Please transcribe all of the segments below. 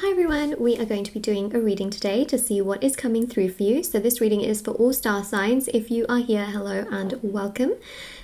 Hi everyone, we are going to be doing a reading today to see what is coming through for you. So this reading is for all star signs. If you are here, hello and welcome.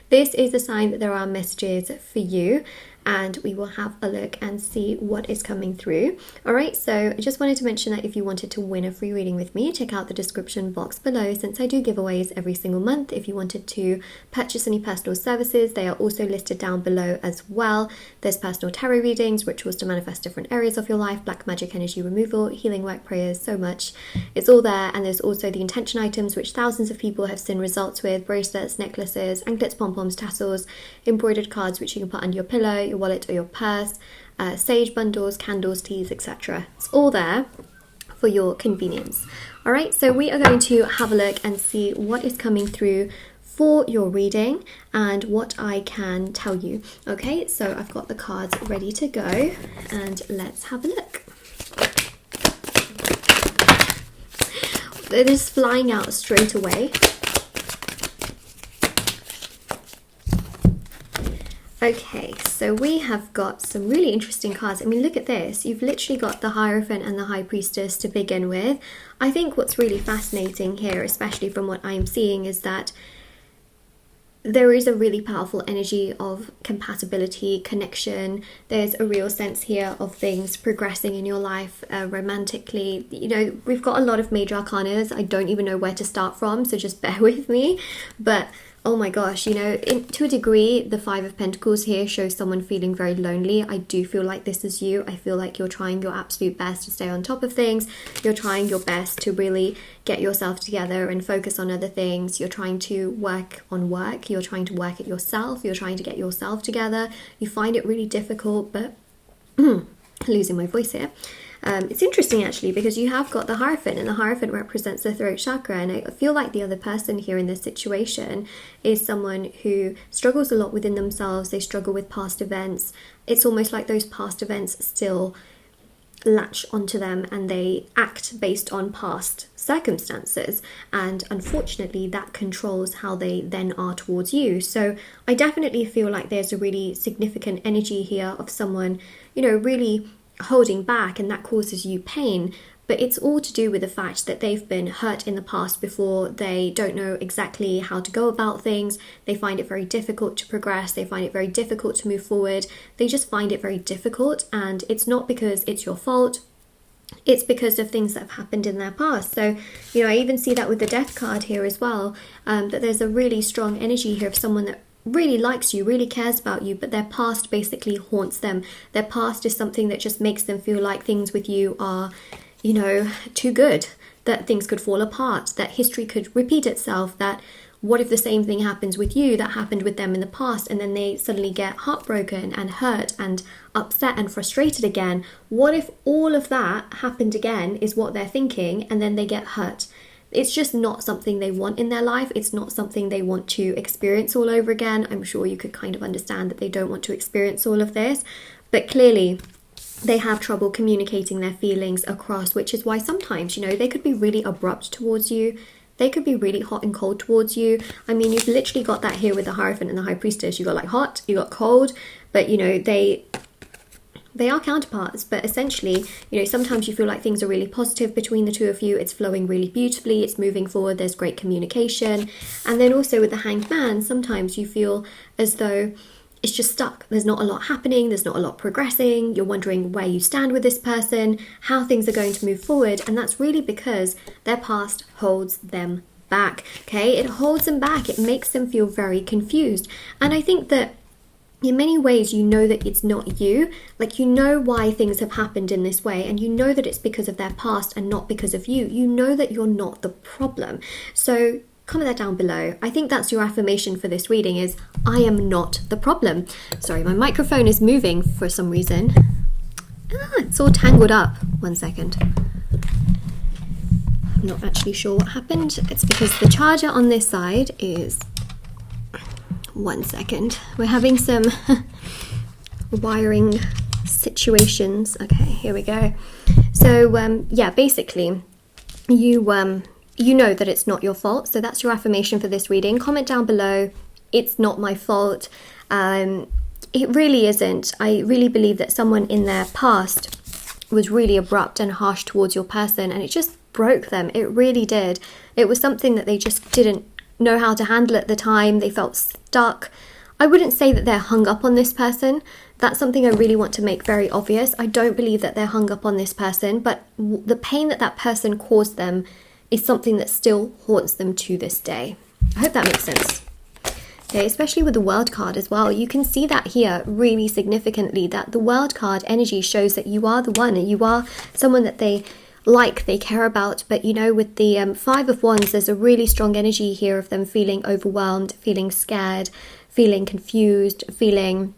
This is a sign that there are messages for you, and we will have a look and see what is coming through. Alright, so I just wanted to mention that if you wanted to win a free reading with me, check out the description box below, since I do giveaways every single month. If you wanted to purchase any personal services, they are also listed down below as well. There's personal tarot readings, rituals to manifest different areas of your life, black magic energy removal, healing work, prayers, so much. It's all there. And there's also the intention items, which thousands of people have seen results with: bracelets, necklaces, anklets, pom-poms, tassels, embroidered cards which you can put under your pillow, your wallet or your purse, sage bundles, candles, teas, etc. It's all there for your convenience. Alright, so we are going to have a look and see what is coming through for your reading and what I can tell you. Okay, so I've got the cards ready to go and let's have a look. They're just flying out straight away. Okay, so we have got some really interesting cards. I mean, look at this. You've literally got the Hierophant and the High Priestess to begin with. I think what's really fascinating here, especially from what I'm seeing, is that there is a really powerful energy of compatibility, connection. There's a real sense here of things progressing in your life romantically. You know, we've got a lot of major arcanas. I don't even know where to start from, so just bear with me. But oh my gosh, you know, to a degree, the Five of Pentacles here shows someone feeling very lonely. I do feel like this is you. I feel like you're trying your absolute best to stay on top of things. You're trying your best to really get yourself together and focus on other things. You're trying to work on work. You're trying to work at yourself. You're trying to get yourself together. You find it really difficult, but losing my voice here. It's interesting actually, because you have got the Hierophant, and the Hierophant represents the throat chakra, and I feel like the other person here in this situation is someone who struggles a lot within themselves. They struggle with past events. It's almost like those past events still latch onto them and they act based on past circumstances, and unfortunately that controls how they then are towards you. So I definitely feel like there's a really significant energy here of someone, you know, really holding back, and that causes you pain. But it's all to do with the fact that they've been hurt in the past before. They don't know exactly how to go about things. They find it very difficult to progress. They find it very difficult to move forward. They just find it very difficult, and it's not because it's your fault. It's because of things that have happened in their past. So, you know, I even see that with the Death card here as well, that there's a really strong energy here of someone that really likes you, really cares about you, but their past basically haunts them. Their past is something that just makes them feel like things with you are, you know, too good, that things could fall apart, that history could repeat itself, that what if the same thing happens with you that happened with them in the past, and then they suddenly get heartbroken and hurt and upset and frustrated again. What if all of that happened again is what they're thinking, and then they get hurt? It's just not something they want in their life. It's not something they want to experience all over again. I'm sure you could kind of understand that they don't want to experience all of this, but clearly they have trouble communicating their feelings across, which is why sometimes, you know, they could be really abrupt towards you. They could be really hot and cold towards you. I mean, you've literally got that here with the Hierophant and the High Priestess. You got like hot, you got cold, but you know, they are counterparts. But essentially, you know, sometimes you feel like things are really positive between the two of you. It's flowing really beautifully. It's moving forward. There's great communication. And then also with the Hanged Man, sometimes you feel as though it's just stuck. There's not a lot happening. There's not a lot progressing. You're wondering where you stand with this person, how things are going to move forward. And that's really because their past holds them back. Okay, it holds them back. It makes them feel very confused. And I think that in many ways, you know that it's not you. Like, you know why things have happened in this way, and you know that it's because of their past and not because of you. You know that you're not the problem. So comment that down below. I think that's your affirmation for this reading, is I am not the problem. Sorry, my microphone is moving for some reason. It's all tangled up. 1 second. I'm not actually sure what happened. It's because the charger on this side is... 1 second. We're having some wiring situations. Okay, here we go. So yeah, basically you know that it's not your fault. So that's your affirmation for this reading. Comment down below, it's not my fault. It really isn't. I really believe that someone in their past was really abrupt and harsh towards your person, and it just broke them. It really did. It was something that they just didn't know how to handle at the time. They felt stuck. I wouldn't say that they're hung up on this person. That's something I really want to make very obvious. I don't believe that they're hung up on this person, but the pain that that person caused them is something that still haunts them to this day. I hope that makes sense. Okay, especially with the World card as well. You can see that here really significantly, that the World card energy shows that you are the one, and you are someone that they like, they care about. But you know, with the Five of Wands, there's a really strong energy here of them feeling overwhelmed, feeling scared, feeling confused, feeling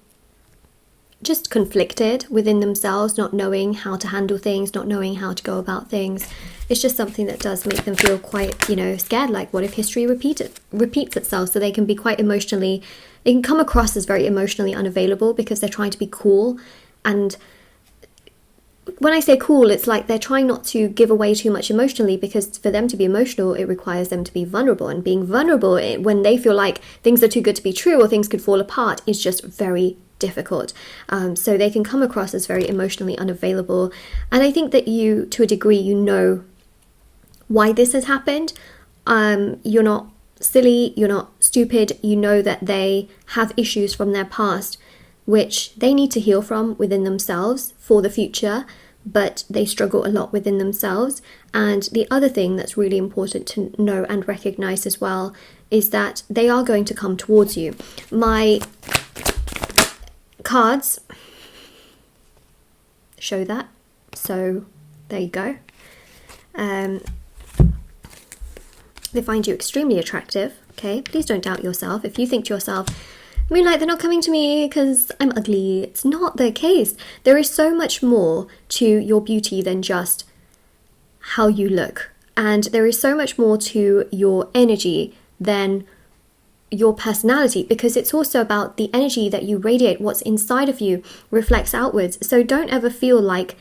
just conflicted within themselves, not knowing how to handle things, not knowing how to go about things. It's just something that does make them feel quite, you know, scared, like what if history repeats itself? So they can be quite emotionally, it can come across as very emotionally unavailable because they're trying to be cool. And when I say cool, it's like they're trying not to give away too much emotionally, because for them to be emotional, it requires them to be vulnerable. And being vulnerable when they feel like things are too good to be true or things could fall apart is just very difficult. So they can come across as very emotionally unavailable. And I think that you, to a degree, you know why this has happened. You're not silly, you're not stupid. You know that they have issues from their past which they need to heal from within themselves for the future, but they struggle a lot within themselves. And the other thing that's really important to know and recognize as well is that they are going to come towards you. My cards show that, so there you go. They find you extremely attractive. Okay, please don't doubt yourself. If you think to yourself, Moonlight, they're not coming to me because I'm ugly, it's not the case. There is so much more to your beauty than just how you look, and there is so much more to your energy than your personality, because it's also about the energy that you radiate. What's inside of you reflects outwards. So don't ever feel like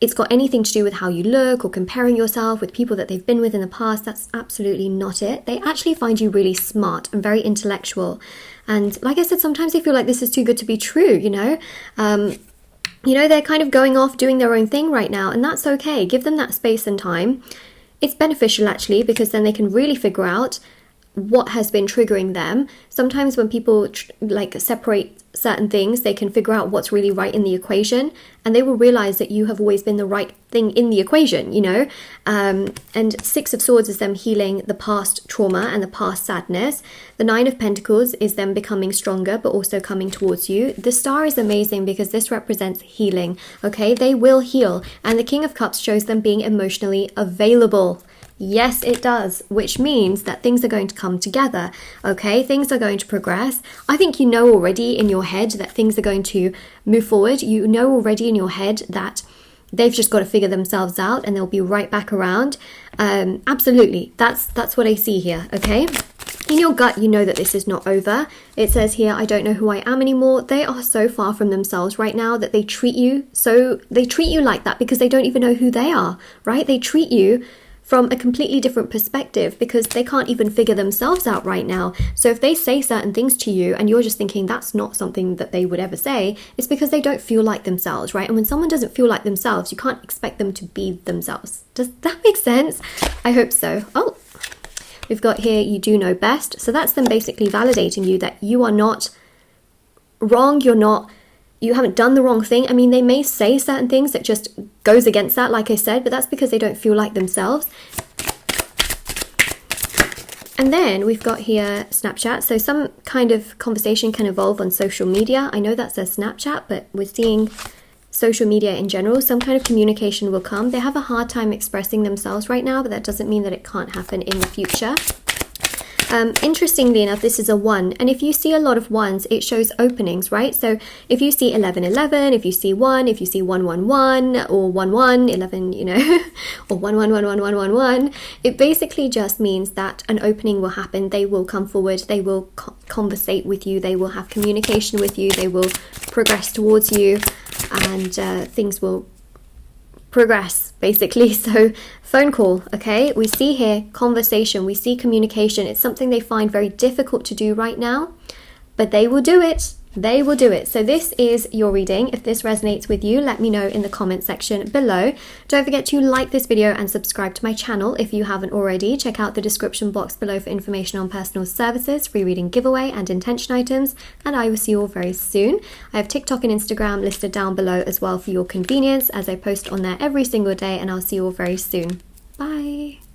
it's got anything to do with how you look or comparing yourself with people that they've been with in the past. That's absolutely not it. They actually find you really smart and very intellectual. And like I said, sometimes they feel like this is too good to be true, you know. They're kind of going off doing their own thing right now, and that's okay. Give them that space and time. It's beneficial actually, because then they can really figure out what has been triggering them. Sometimes when people separate certain things, they can figure out what's really right in the equation, and they will realize that you have always been the right thing in the equation, you know. And Six of Swords is them healing the past trauma and the past sadness. The Nine of Pentacles is them becoming stronger but also coming towards you. The Star is amazing because this represents healing. Okay, they will heal. And the King of Cups shows them being emotionally available. Yes, it does, which means that things are going to come together, okay? Things are going to progress. I think you know already in your head that things are going to move forward. You know already in your head that they've just got to figure themselves out and they'll be right back around. Absolutely, that's what I see here, okay? In your gut, you know that this is not over. It says here, I don't know who I am anymore. They are so far from themselves right now that they treat you like that because they don't even know who they are, right? They treat you from a completely different perspective because they can't even figure themselves out right now. So if they say certain things to you and you're just thinking that's not something that they would ever say, it's because they don't feel like themselves, right? And when someone doesn't feel like themselves, you can't expect them to be themselves. Does that make sense? I hope so. Oh, we've got here, you do know best. So that's them basically validating you that you are not wrong, you haven't done the wrong thing. I mean, they may say certain things that just goes against that, like I said, but that's because they don't feel like themselves. And then we've got here Snapchat. So some kind of conversation can evolve on social media. I know that says Snapchat, but we're seeing social media in general. Some kind of communication will come. They have a hard time expressing themselves right now, but that doesn't mean that it can't happen in the future. Interestingly enough, this is a 1, and if you see a lot of 1s, it shows openings, right? So if you see 11, 11, if you see 1, if you see 1, 1, 1, or 1, 1, 11, you know, or 1, 1, 1, 1, 1, 1, 1, it basically just means that an opening will happen. They will come forward, they will conversate with you, they will have communication with you, they will progress towards you, and things will progress basically. So phone call, okay, we see here conversation, we see communication. It's something they find very difficult to do right now, but they will do it. they will do it. So this is your reading. If this resonates with you, let me know in the comment section below. Don't forget to like this video and subscribe to my channel if you haven't already. Check out the description box below for information on personal services, free reading giveaway and intention items, and I will see you all very soon. I have TikTok and Instagram listed down below as well for your convenience, as I post on there every single day, and I'll see you all very soon. Bye.